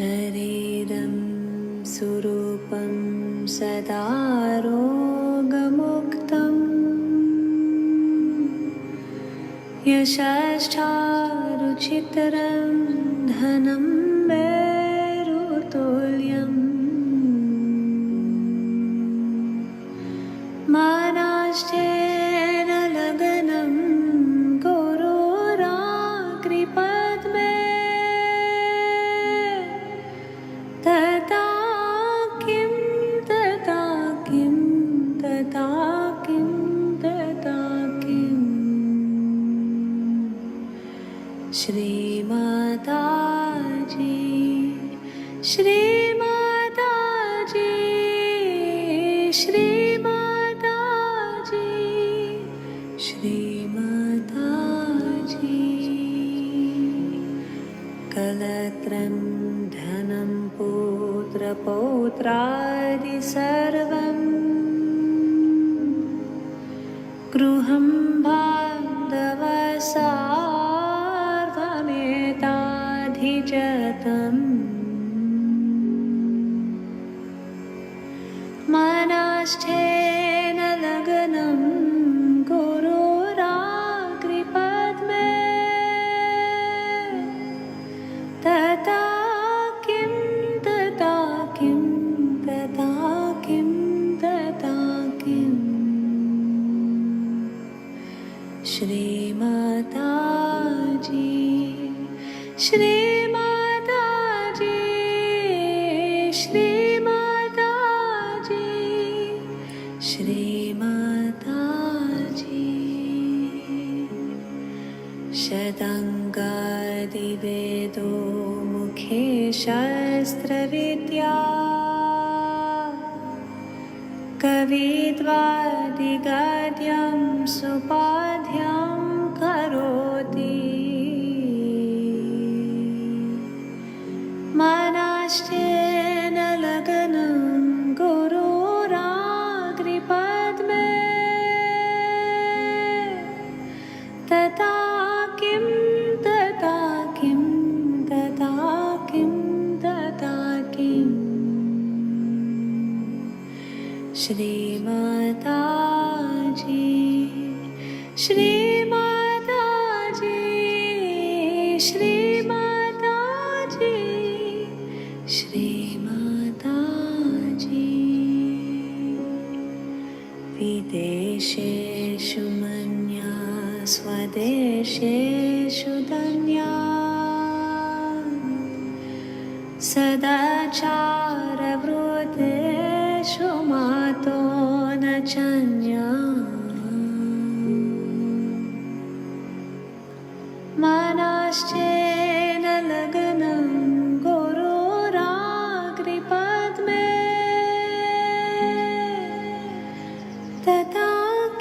शरीरं सुरूपं सदा रोगमुक्तं यशश्चारुचितरं धनं मेरुतुल्यम् मानाश्चेन लगनं गुरुराकृपद्मे तथा किं तथा किं तथा किं तथा किम् श्री माताजी श्री माताजी श्री माताजी श्री माताजी कलत्रं धनं पुत्रपौत्रादि सर्वं गृहं बान्धवसार्वमेताधिजतम् मानाश्चेन लगनं गुरुराकृपद्मे तथा किं तथा किं तथा किं तथा किम् श्री माताजी श्री माताजी श्री माताजी श्री माताजी शतङ्गादिवेदो मुखे शस्त्रविद्या कवित्वादिगद्यं सुपाठ्यं करोति मानाश्चेन लगनं गुरुराकृपद्मे तथा किं तथा किं तथा किं तथा किम् श्री माताजी श्री माताजी श्री माताजी श्री माताजी विदेशेषु मन्या स्वदेशेषु धन्या सदाचारवृत्तेषु मातो न चन्या मानाश्चेन लगनं गुरुराकृपद्मे तथा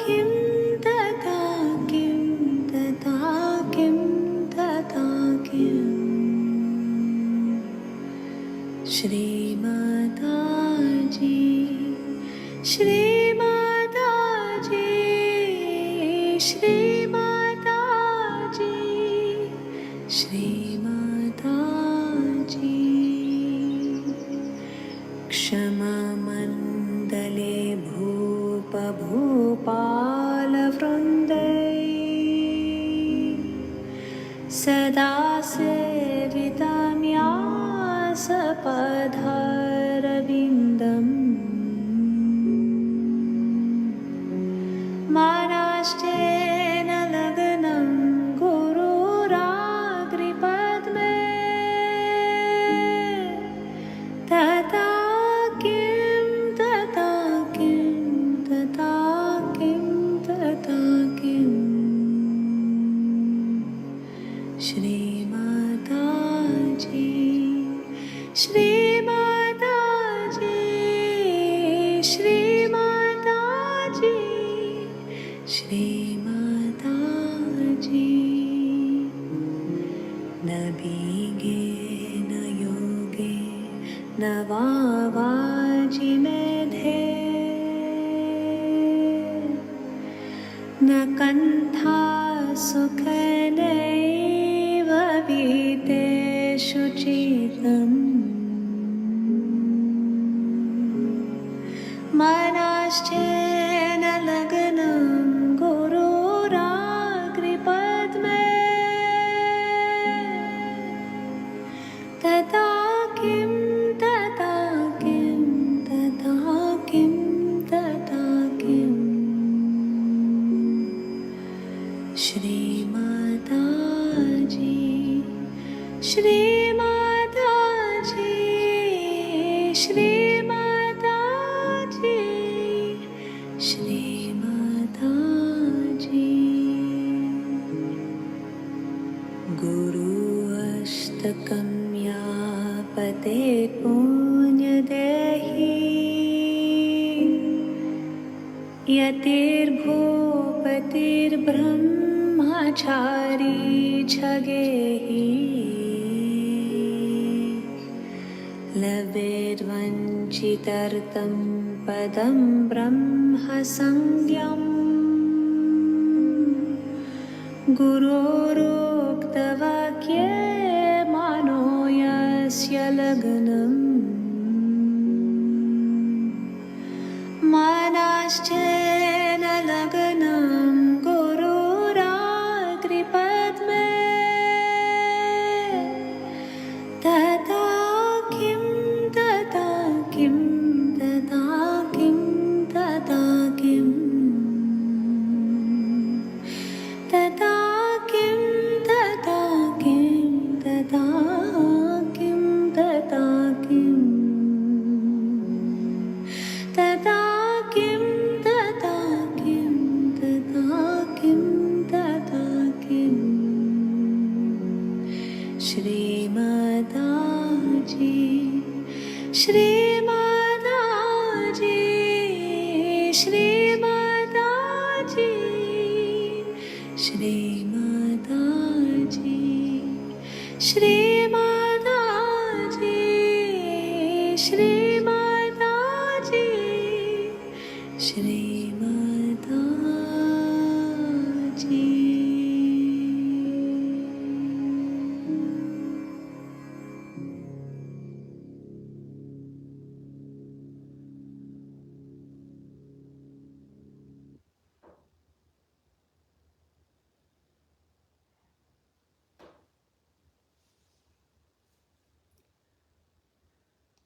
किं तथा किं तथा किं तथा किम् श्री माताजी श्री माताजी श्री माताजी श्री माताजी क्षमामण्डले भूपभूपालवृन्दै सदा सेवितं या सपधारविन्दम् मानाश्चेन लगनं गुरुराकृपद्मे तथा किं तथा किं तथा किं तथा किम् श्री माताजी श्री माताजी श्री माताजी श्री माताजी न बीगे न योगे न वावाजि मेधे न कण्ठा सुखनैव बीते शुचितम् मनाश्चेन लग्नं गुरुराग्रिपद्मे तथा किं तथा किं तथा किं तथा किं श्री माताजी श्री माताजी श्री माताजी श्री माताजी गुरु अष्टकं या पते पुण्यदेहि यतिर्भूपतिर्ब्रह्मचारी छगेहि लवेर्वञ्चितर्तं पदं ब्रह्म संज्ञम् गुरोरुक्तवाक्ये मानो यस्य लग्नम् मनाश्चेन लग्नं गुरुराग्रिपद्मे तथा किं तथा किं तथा किं तथा किं तथा किं तथा किं तथा किं तथा किं तथा किं तथा किं तथा किं तथा किं श्री माताजी श्री माताजी श्री माताजी श्री माताजी श्री माताजी श्री माताजी श्री माताजी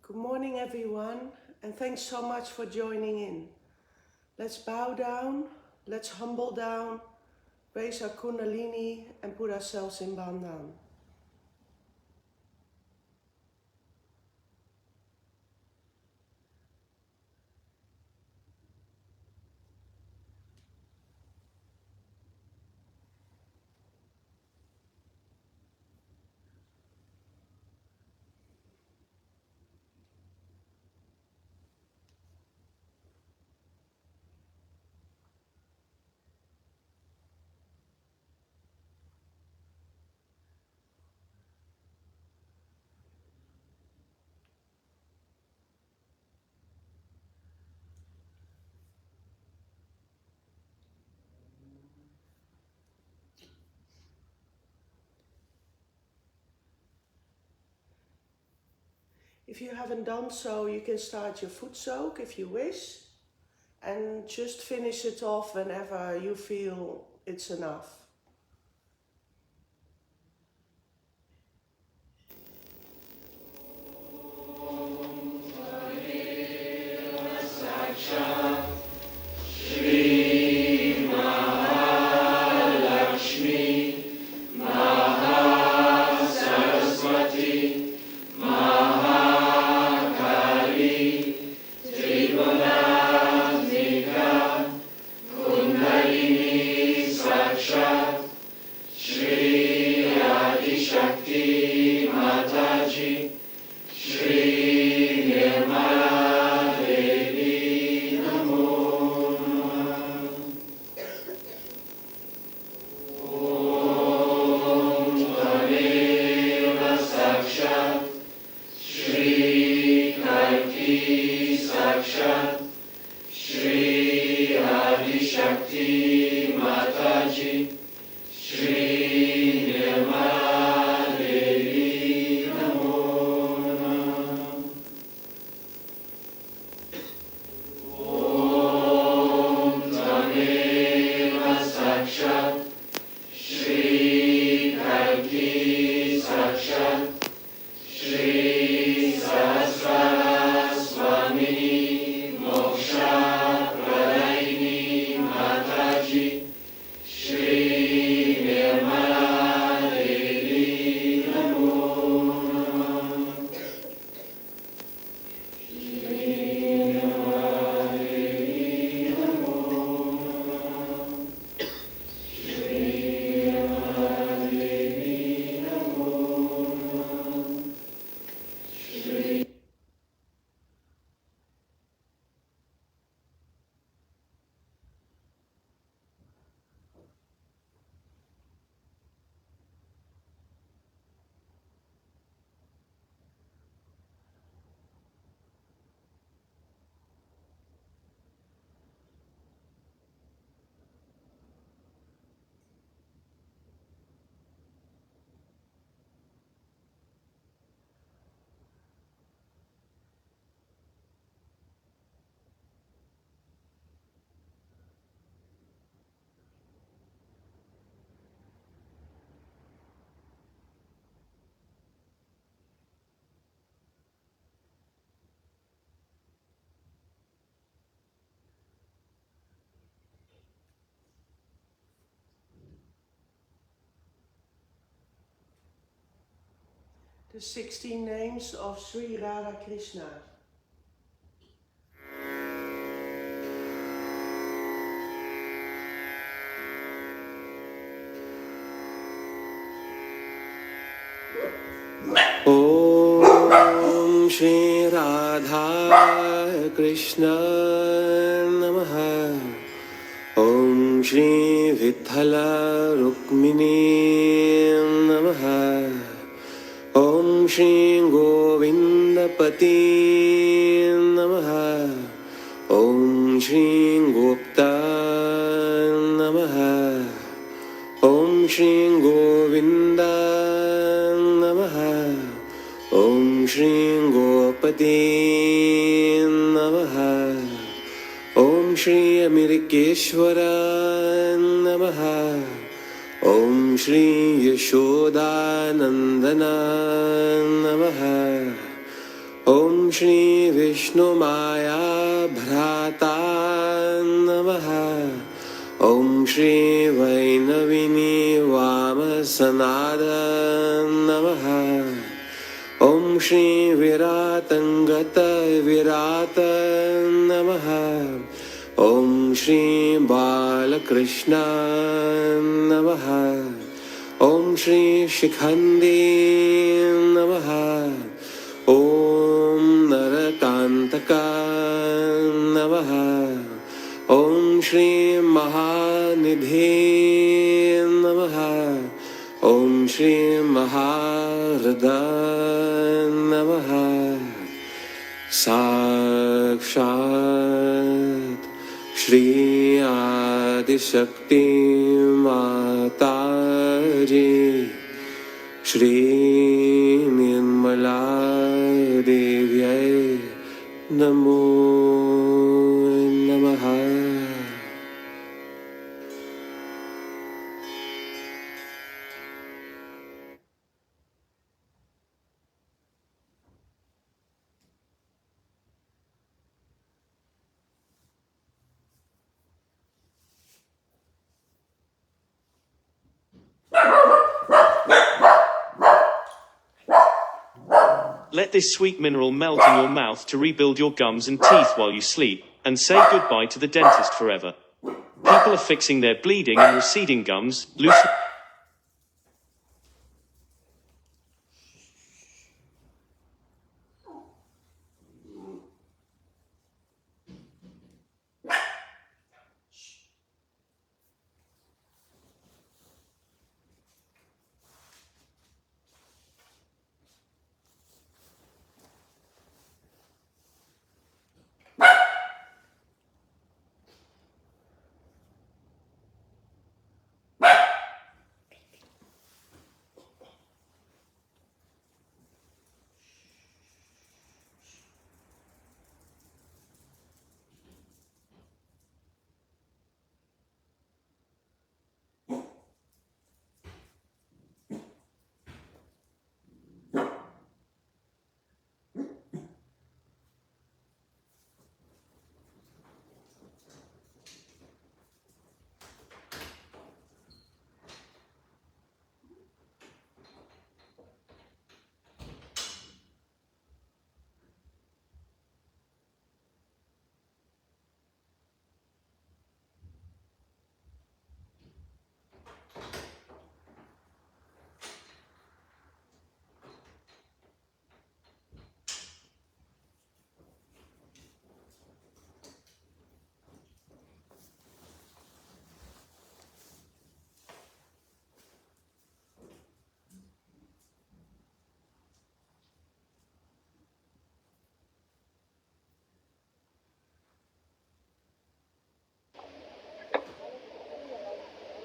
Good morning, everyone, and thanks so much for joining in. Let's bow down, let's humble down, raise our Kundalini, and put ourselves in Bandhan. If you haven't done so, you can start your foot soak if you wish, and just finish it off whenever you feel it's enough. Shri Mataji, Shri Mataji, Namo Om Tameva Sakshat, Shri Kalki Sakshat, Shri Adi Shakti Mataji, Shri Om the 16 names of Sri Radha Krishna. Om Shri Radha Krishna Namaha. Om Shri Vithala Rukmini Namaha. Om Shri Govinda Pati Namaha. Om Shri Gopta Namaha. Om Shri Govinda Namaha. Om Shri Gopati Namaha. Om Shri Amirikeshwara Namaha. Om Shri Yashoda Nandana Namaha. Om Shri Vishnu Maya Bhrata Namaha. Om Shri Vainavini Vamasanada Namaha. Om Shri Viratangata Virata Namaha. Om Shri Balakrishna Namaha. Om Shri Shikhandi Namaha. Om Narakantaka Namaha. Om Shri Mahanidhi Namaha. Om Shri Maharada Namaha. Sakshat Shri Adishakti Mataji Shri Nirmala Devyai Namo Namaha. Let this sweet mineral melt in your mouth to rebuild your gums and teeth while you sleep, and say goodbye to the dentist forever. People are fixing their bleeding and receding gums, loosen...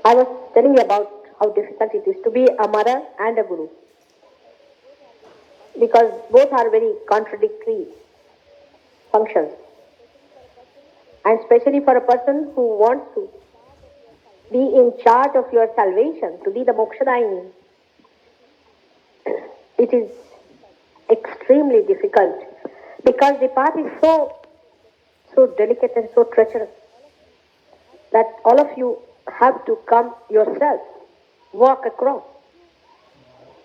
I was telling you about how difficult it is to be a mother and a guru, because both are very contradictory functions. And especially for a person who wants to be in charge of your salvation, to be the Mokshadayini, it is extremely difficult, because the path is so delicate and so treacherous that all of you have to come yourself, walk across.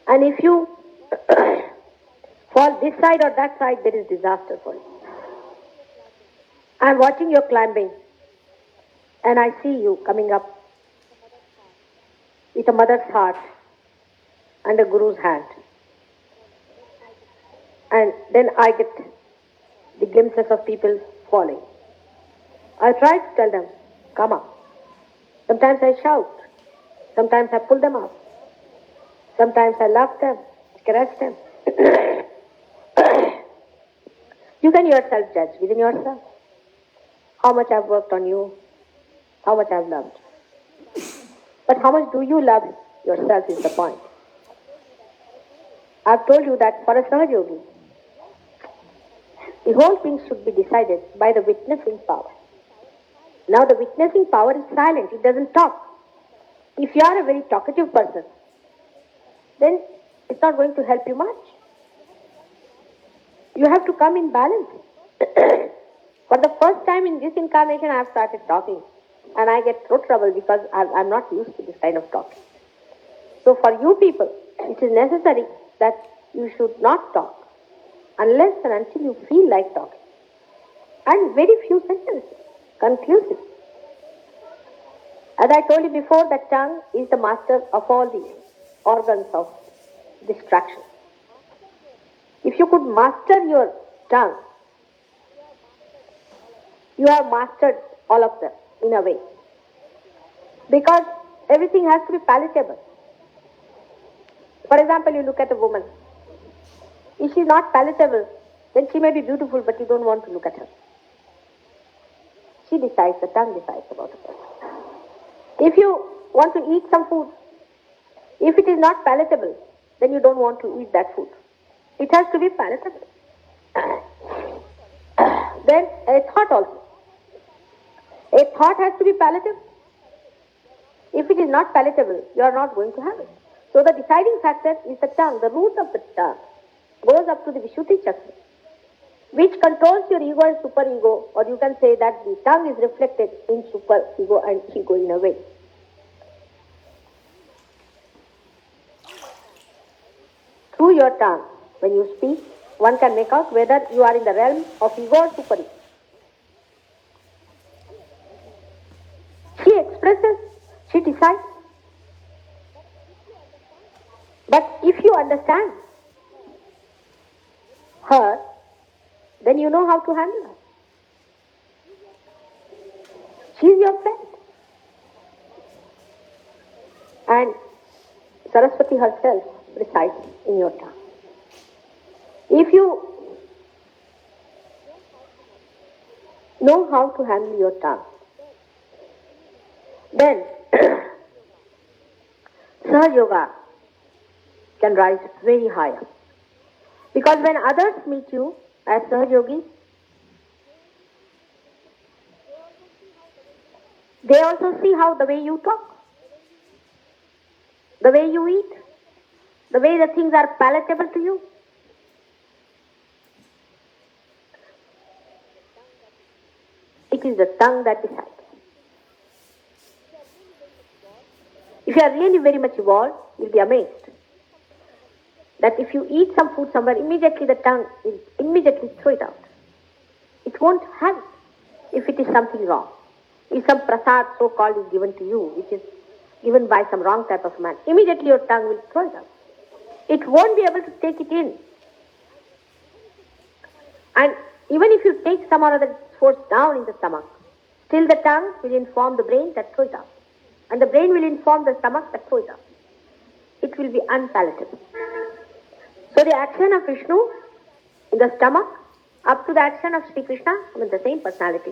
And if you fall this side or that side, there is disaster for you. I am watching your climbing, and I see you coming up with a mother's heart and a guru's hand. And then I get the glimpses of people falling. I try to tell them, come up. Sometimes I shout. Sometimes I pull them up. Sometimes I love them, caress them. You can yourself judge within yourself how much I've worked on you, how much I've loved. But how much do you love yourself is the point. I've told you that for a Sahaja Yogi, the whole thing should be decided by the witnessing power. Now the witnessing power is silent, it doesn't talk. If you are a very talkative person, then it's not going to help you much. You have to come in balance. For the first time in this incarnation, I have started talking. And I get throat trouble because I'm not used to this kind of talking. So for you people, it is necessary that you should not talk unless and until you feel like talking. And very few sentences, conclusive. As I told you before, the tongue is the master of all the organs of distraction. If you could master your tongue, you have mastered all of them in a way. Because everything has to be palatable. For example, you look at a woman. If she is not palatable, then she may be beautiful, but you don't want to look at her. She decides, the tongue decides about her. If you want to eat some food, if it is not palatable, then you don't want to eat that food. It has to be palatable. Then a thought also. A thought has to be palatable. If it is not palatable, you are not going to have it. So the deciding factor is the tongue. The root of the tongue goes up to the Vishuddhi chakra, which controls your ego and superego, or you can say that the tongue is reflected in superego and ego in a way. Through your tongue, when you speak, one can make out whether you are in the realm of ego or superego. She expresses, she decides. But if you understand her, then you know how to handle her. She is your friend. And Saraswati herself resides in your tongue. If you know how to handle your tongue, then Sahaja Yoga can rise very high. Because when others meet you as Sahaja Yogis, they also see how the way you talk, the way you eat, the way the things are palatable to you. It is the tongue that decides. If you are really very much evolved, you'll be amazed that if you eat some food somewhere, immediately the tongue will immediately throw it out. It won't have it if it is something wrong. If some prasad so-called is given to you, which is given by some wrong type of man, immediately your tongue will throw it out. It won't be able to take it in. And even if you take some or other force down in the stomach, still the tongue will inform the brain that throw it out. And the brain will inform the stomach that throw it out. It will be unpalatable. So the action of Vishnu in the stomach up to the action of Sri Krishna, the same personality,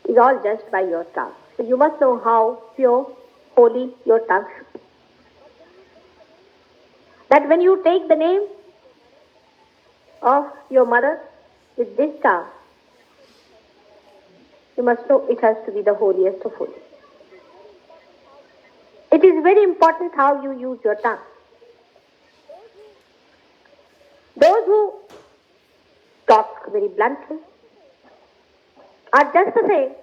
is all judged by your tongue. So you must know how pure, holy your tongue should be. That when you take the name of your mother with this tongue, you must know it has to be the holiest of holy. It is very important how you use your tongue. Those who talk very bluntly are just the same.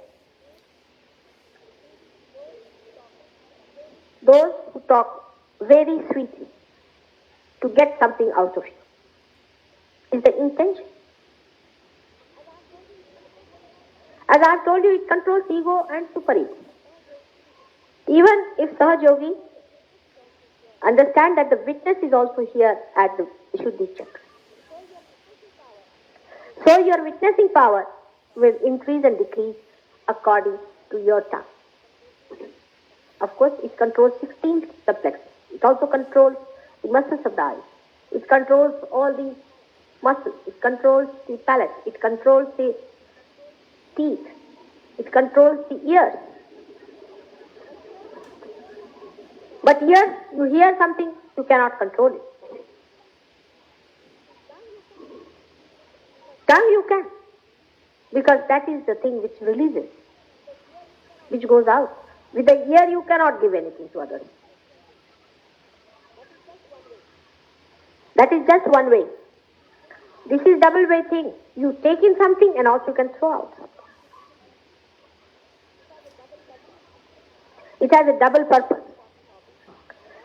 Those who talk very sweetly to get something out of you. is the intention. As I have told you, it controls ego and superego. Even if Sahaja Yogi understand that the witness is also here at the Vishuddhi Chakra. So your witnessing power will increase and decrease according to your tongue. Of course, it controls 16 subplexes. It also controls the muscles of the eyes. It controls all the muscles. It controls the palate. It controls the teeth. It controls the ears. But here, you hear something, you cannot control it. Tongue you can, because that is the thing which releases, which goes out. With the ear you cannot give anything to others. That is just one way. This is double way thing. You take in something and also you can throw out something. It has a double purpose.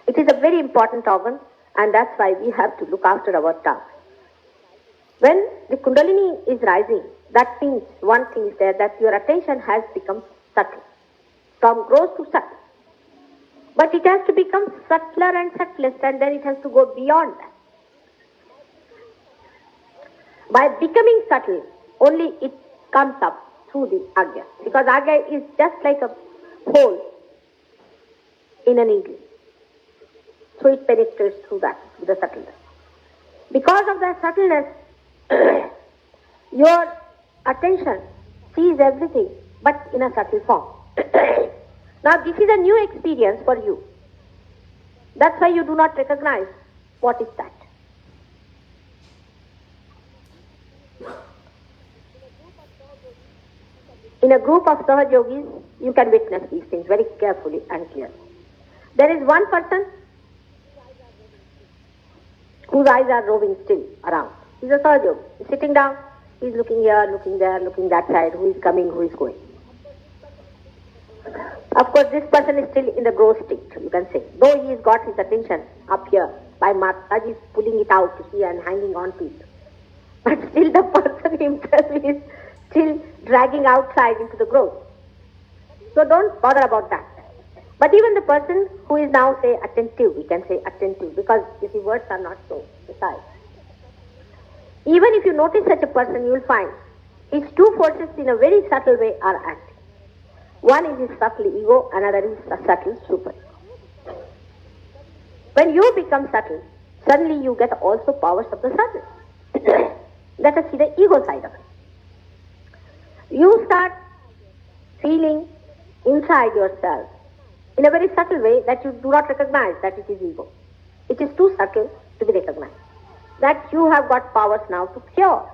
It is a very important organ, and that's why we have to look after our tongue. When the Kundalini is rising, that means one thing is there, that your attention has become subtle. From gross to subtle. But it has to become subtler and subtlest, and then it has to go beyond that. By becoming subtle, only it comes up through the Agya. Because Agya is just like a hole in a needle. So it penetrates through that, with the subtleness. Because of that subtleness, your attention sees everything, but in a subtle form. Now this is a new experience for you. That's why you do not recognize what is that. In a group of Sahaja Yogis, you can witness these things very carefully and clearly. There is one person whose eyes are roving still around. He's a Sahaja Yogi. He's sitting down, he's looking here, looking there, looking that side, who is coming, who is going. Of course, this person is still in the gross state, you can say. Though he has got his attention up here, by Mataji pulling it out, you see, and hanging on to it. But still the person himself is still dragging outside into the growth. So don't bother about that. But even the person who is now, say, attentive, we can say attentive, because you see, words are not so precise. Even if you notice such a person, you will find his two forces in a very subtle way are acting. One is his subtle ego, another is a subtle super. When you become subtle, suddenly you get also powers of the subtle. Let us see the ego side of it. You start feeling inside yourself in a very subtle way that you do not recognize that it is ego. It is too subtle to be recognized. That you have got powers now to cure.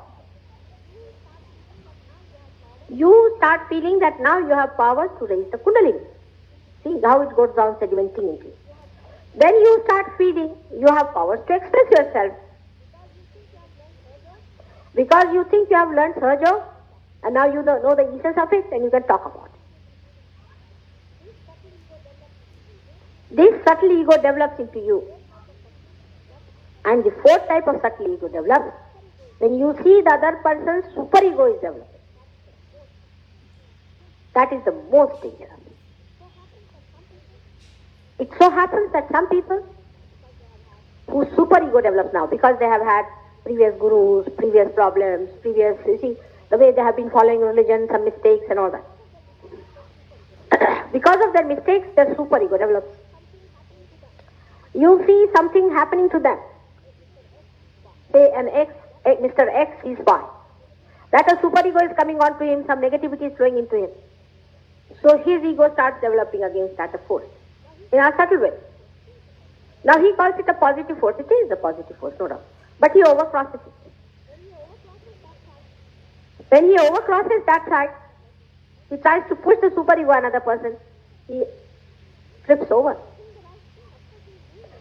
You start feeling that now you have powers to raise the Kundalini. See how it goes down sedimenting into you. Then you start feeling you have powers to express yourself. Because you think you have learned Sahaja, and now you know the essence of it, and you can talk about it. This subtle ego develops into you. And the fourth type of subtle ego develops when you see the other person's superego is developing. That is the most dangerous. It so happens that some people whose superego develops now because they have had previous gurus, previous problems, you see, the way they have been following religion, some mistakes and all that. Because of their mistakes, their superego develops. You see something happening to them. Say Mr. X is fine. That a superego is coming on to him, some negativity is flowing into him. So his ego starts developing against that force in a subtle way. Now he calls it a positive force. It is a positive force, no doubt. But he overcrosses it. When he overcrosses that side, he tries to push the superego another person. He trips over.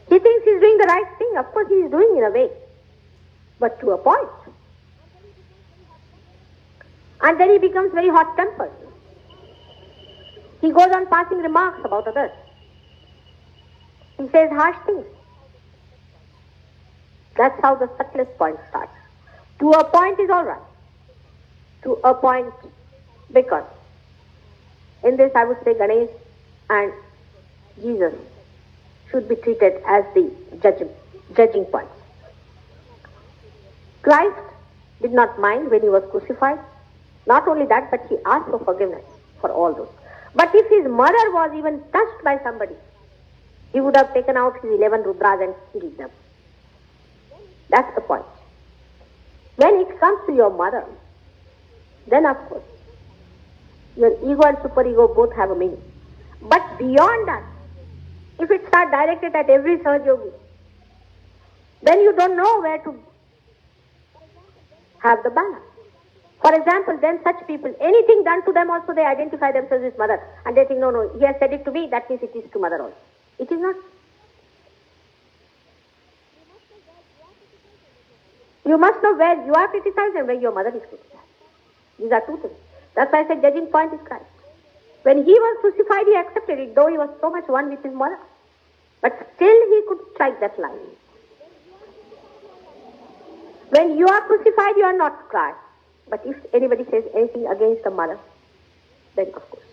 He thinks he's doing the right thing. Of course he is doing in a way. But to a point. And then he becomes very hot-tempered. He goes on passing remarks about others. He says harsh things. That's how the subtlest point starts. To a point is all right. To a point, because in this I would say Ganesh and Jesus should be treated as the judging points. Christ did not mind when he was crucified. Not only that, but he asked for forgiveness for all those. But if his mother was even touched by somebody, he would have taken out his 11 Rudras and killed them. That's the point. When it comes to your mother, then of course, your ego and superego both have a meaning. But beyond that, if it's not directed at every Sahaja yogi, then you don't know where to have the balance. For example, then such people, anything done to them also they identify themselves with mother. And they think, no, he has said it to me, that means it is to mother also. It is not. You must know where you are criticized and where your mother is criticized. These are two things. That's why I said judging point is Christ. When he was crucified, he accepted it, though he was so much one with his mother. But still he could strike that line. When you are crucified, you are not Christ. But if anybody says anything against the mother, then of course.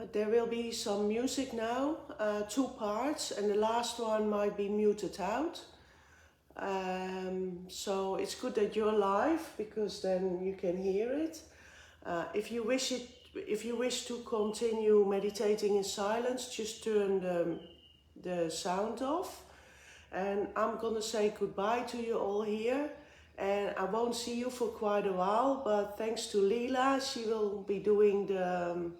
There will be some music now, 2 parts, and the last one might be muted out. So it's good that you're live, because then you can hear it. If you wish to continue meditating in silence, just turn the sound off. And I'm gonna say goodbye to you all here. And I won't see you for quite a while, but thanks to Leela, she will be doing the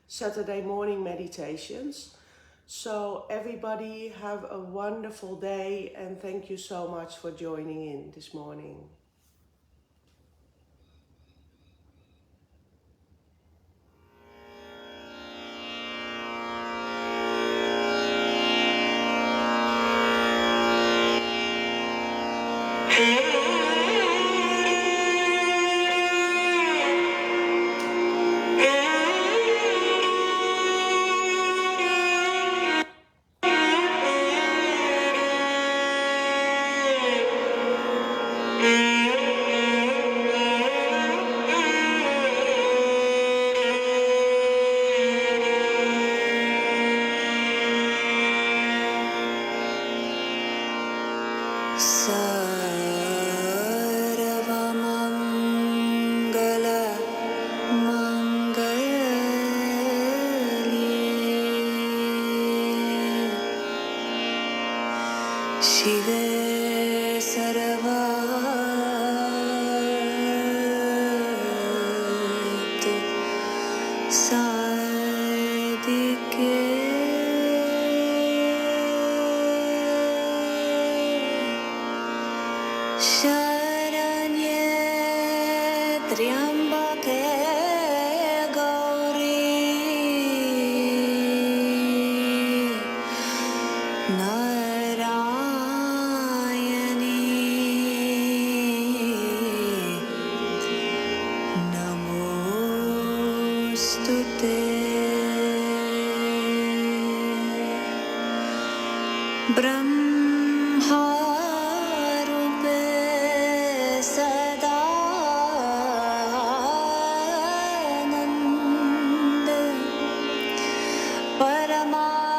Saturday morning meditations. So everybody have a wonderful day, and thank you so much for joining in this morning. शिवे सर्वात् साधिके शरण्ये त्र्यम्बके गौरी नारायणी नमोस्तुते। ब्रह्मारूपे सदानन्द परमानन्द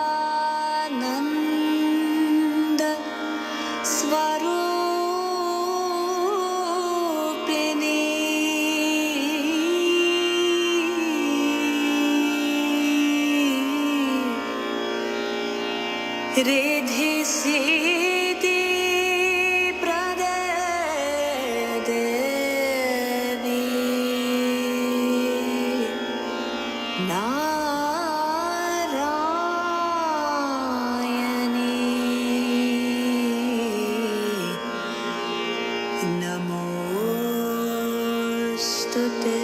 स्वरूपिणी रिद्धि सिद्धि प्रदे देवी नारायणी नमोस्तुते।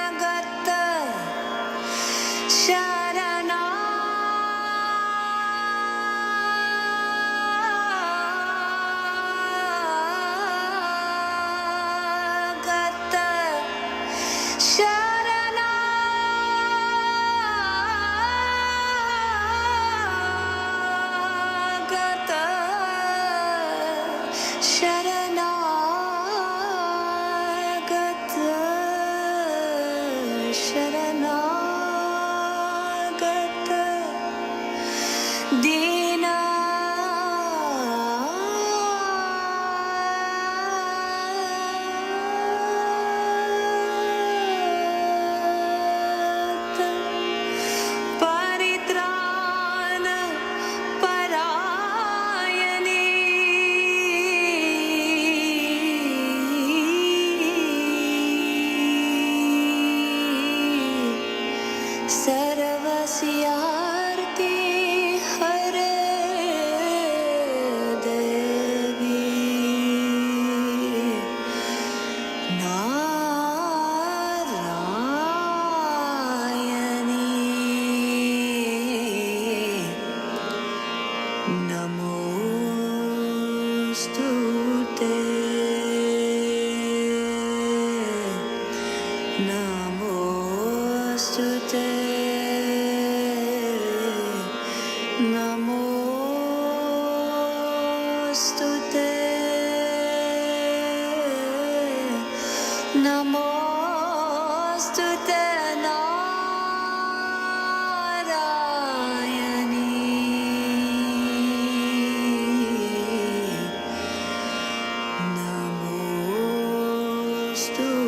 शरणागत शरणागत शरणागत शरणागत शरणागत दीना परित्राण परायणी सर्वस्यार्ति हरे देवी नारायणी नमोस्तुते। नमोस्तुते नमोस्तुते। Namostute Narayani. Namostute